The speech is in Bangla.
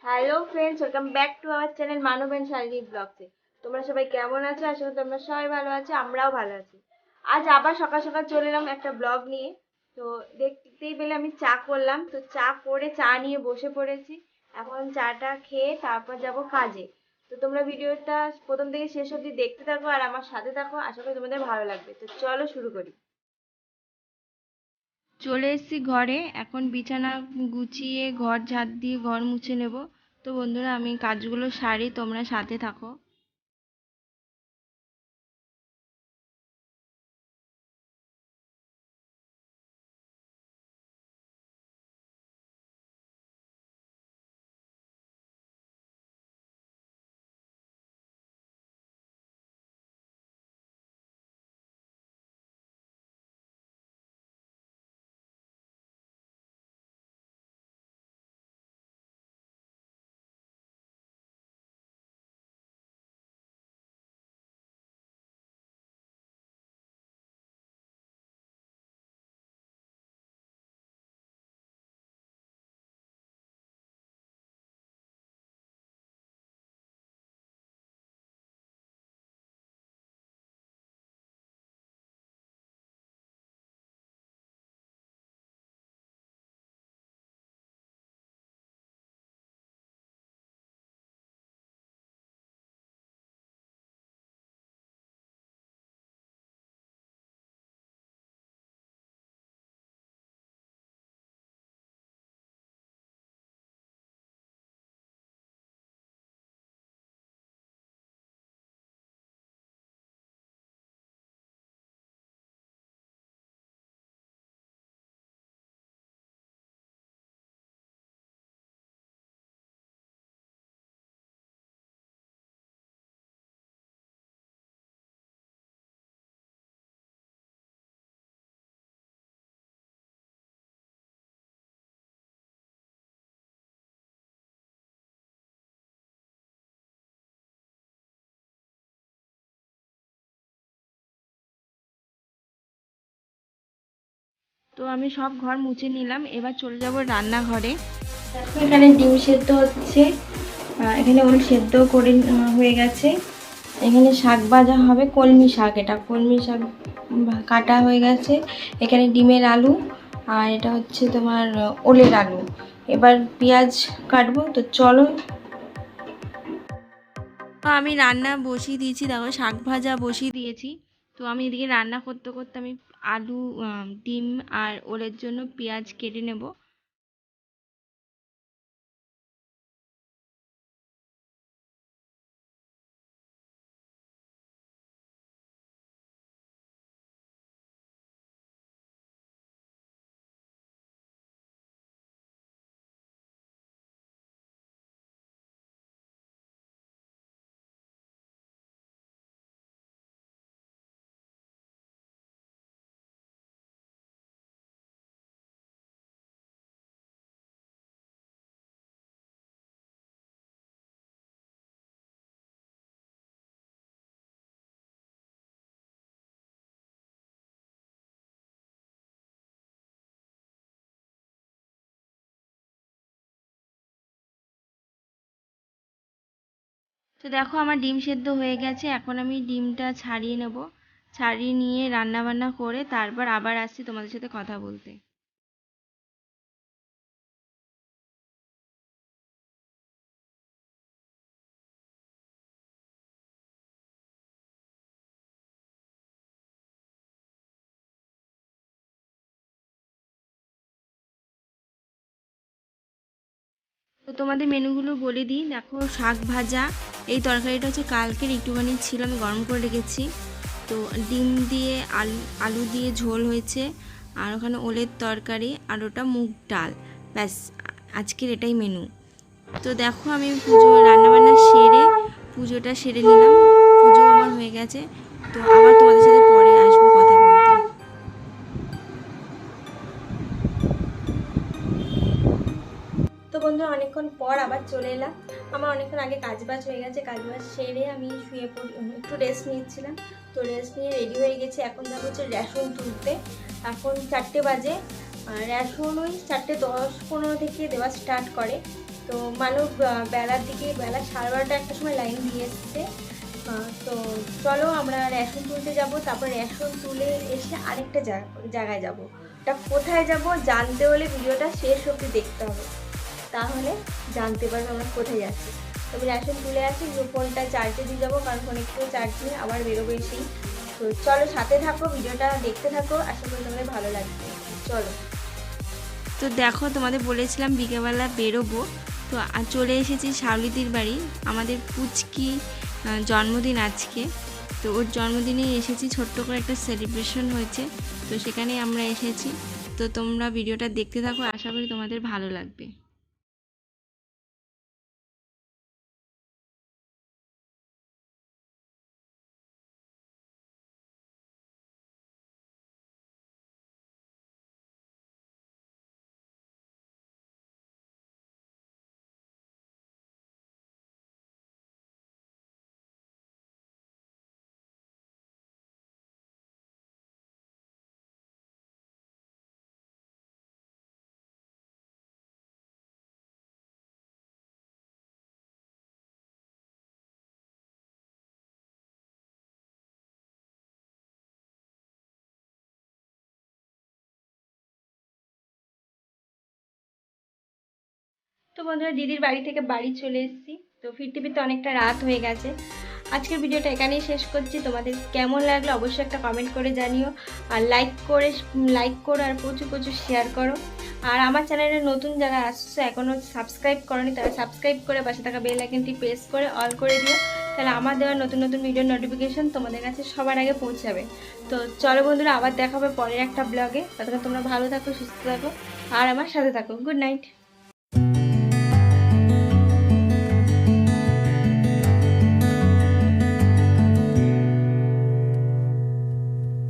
Hello friends, welcome back to our channel Manav and Shalini ব্লগসে। তোমরা সবাই কেমন আছো? আশা করি তোমরা সবাই ভালো আছো, আমরাও ভালো আছি। আজ আবার সকাল সকাল চলে এলাম একটা ব্লগ নিয়ে। তো দেখতেই পেলে আমি চা করলাম, তো চা করে চা নিয়ে বসে পড়েছি। এখন চাটা খেয়ে তারপর যাব কাজে। তো তোমরা ভিডিওটা প্রথম থেকে শেষ অবধি দেখতে থাকো আর আমার সাথে থাকো, আশা করি তোমাদের ভালো লাগবে। তো চলো শুরু করি। চলে এসেছি ঘরে, এখন বিছানা গুছিয়ে ঘর ঝাড় দিয়ে ঘর মুছে নেব। তো বন্ধুরা, আমি কাজগুলো সারি, তোমরা সাথে থাকো। তো আমি সব ঘর মুছে নিলাম, এবার চলে যাব রান্নাঘরে। দেখো এখানে ডিম সেদ্ধ হচ্ছে, এখানে ওল সেদ্ধ করে হয়ে গেছে। এখানে শাক ভাজা হবে, কলমি শাক, এটা কলমি শাক কাটা হয়ে গেছে। এখানে ডিমের আলু, আর এটা হচ্ছে তোমার ওলের আলু। এবার পেঁয়াজ কাটবো, তো চলো। তো আমি রান্না বসিয়ে দিয়েছি, দেখো শাক ভাজা বসিয়ে দিয়েছি। তো আমি এদিকে রান্না করতে করতে আমি আলু, ডিম আর ওলের জন্য পেঁয়াজ কেটে নেব। তো দেখো আমার ডিম সেদ্ধ হয়ে গেছে, এখন আমি ডিমটা ছাড়িয়ে নেব। ছাড়িয়ে নিয়ে রান্না বান্না করে তারপর আবার আসছি তোমাদের সাথে কথা বলতে। তো তোমাদের মেনুগুলো বলে দিই, দেখো শাক ভাজা, এই তরকারিটা হচ্ছে কালকের একটুখানি ছিল, আমি গরম করে রেখেছি। তো ডিম দিয়ে আলু আলু দিয়ে ঝোল হয়েছে, আর ওখানে ওলের তরকারি, আর ওটা মুগ ডাল। ব্যাস, আজকের এটাই মেনু। তো দেখো আমি পুজো রান্নাবান্না সেরে পুজোটা সেরে নিলাম, পুজো আমার হয়ে গেছে। তো আবার তোমাদের সাথে পরে আসবো কথা বলতে। তো বন্ধু, অনেকক্ষণ পর আবার চলে এলাম। আমার অনেকক্ষণ আগে কাজবাজ হয়ে গেছে, কাজবাজ সেরে আমি শুয়ে পড়ি, একটু রেস্ট নিচ্ছিলাম। তো রেস্ট নিয়ে রেডি হয়ে গেছি, এখন যাবো হচ্ছে রেশন তুলতে। এখন 4টে বাজে, রেশন ওই 4:10-15 থেকে দেওয়া স্টার্ট করে। তো মানুষ বেলার দিকে বেলা 12:30 একটা সময় লাইন দিয়ে এসছে। তো চলো আমরা রেশন তুলতে যাব, তারপর রেশন তুলে এসে আরেকটা জায়গায় যাব। ওটা কোথায় যাব জানতে হলে ভিডিওটা শেষ অবধি দেখতে হবে, তাহলে জানতে পারবে আমরা কোথায় যাচ্ছি। তবে রেশন তুলে আসি, ফোনটা চার্জে দিয়ে যাবো, কারণ ফোনে একটু চার্জ নিয়ে আবার বেরোবো এসেই। তো চলো সাথে থাকো, ভিডিওটা দেখতে থাকো, আশা করি তোমাদের ভালো লাগবে। চলো। তো দেখো তোমাদের বলেছিলাম বিকেলবেলা বেরোবো, তো চলে এসেছি শাওলিদির বাড়ি। আমাদের পুচকি জন্মদিন আজকে, তো ওর জন্মদিনে এসেছি, ছোট্ট করে একটা সেলিব্রেশন হয়েছে, তো সেখানে আমরা এসেছি। তো তোমরা ভিডিওটা দেখতে থাকো, আশা করি তোমাদের ভালো লাগবে। তো বন্ধুরা দিদির বাড়ি থেকে বাড়ি চলে এসেছি, তো ফিরতে ফিরতে অনেকটা রাত হয়ে গেছে। আজকের ভিডিওটা এখানেই শেষ করছি। তোমাদের কেমন লাগলো অবশ্যই একটা কমেন্ট করে জানিও, আর লাইক করো আর প্রচুর প্রচুর শেয়ার করো। আর আমার চ্যানেলে নতুন যারা আসছে এখনও সাবস্ক্রাইব করোনি, তারা সাবস্ক্রাইব করে পাশে থাকা বেল আইকনটি প্রেস করে অল করে দিও, তাহলে আমার দেওয়া নতুন নতুন ভিডিওর নোটিফিকেশন তোমাদের কাছে সবার আগে পৌঁছাবে। তো চলো বন্ধুরা, আবার দেখা হবে পরের একটা ব্লগে। ততক্ষণ তোমরা ভালো থাকো, সুস্থ থাকো, আর আমার সাথে থাকো। Good night.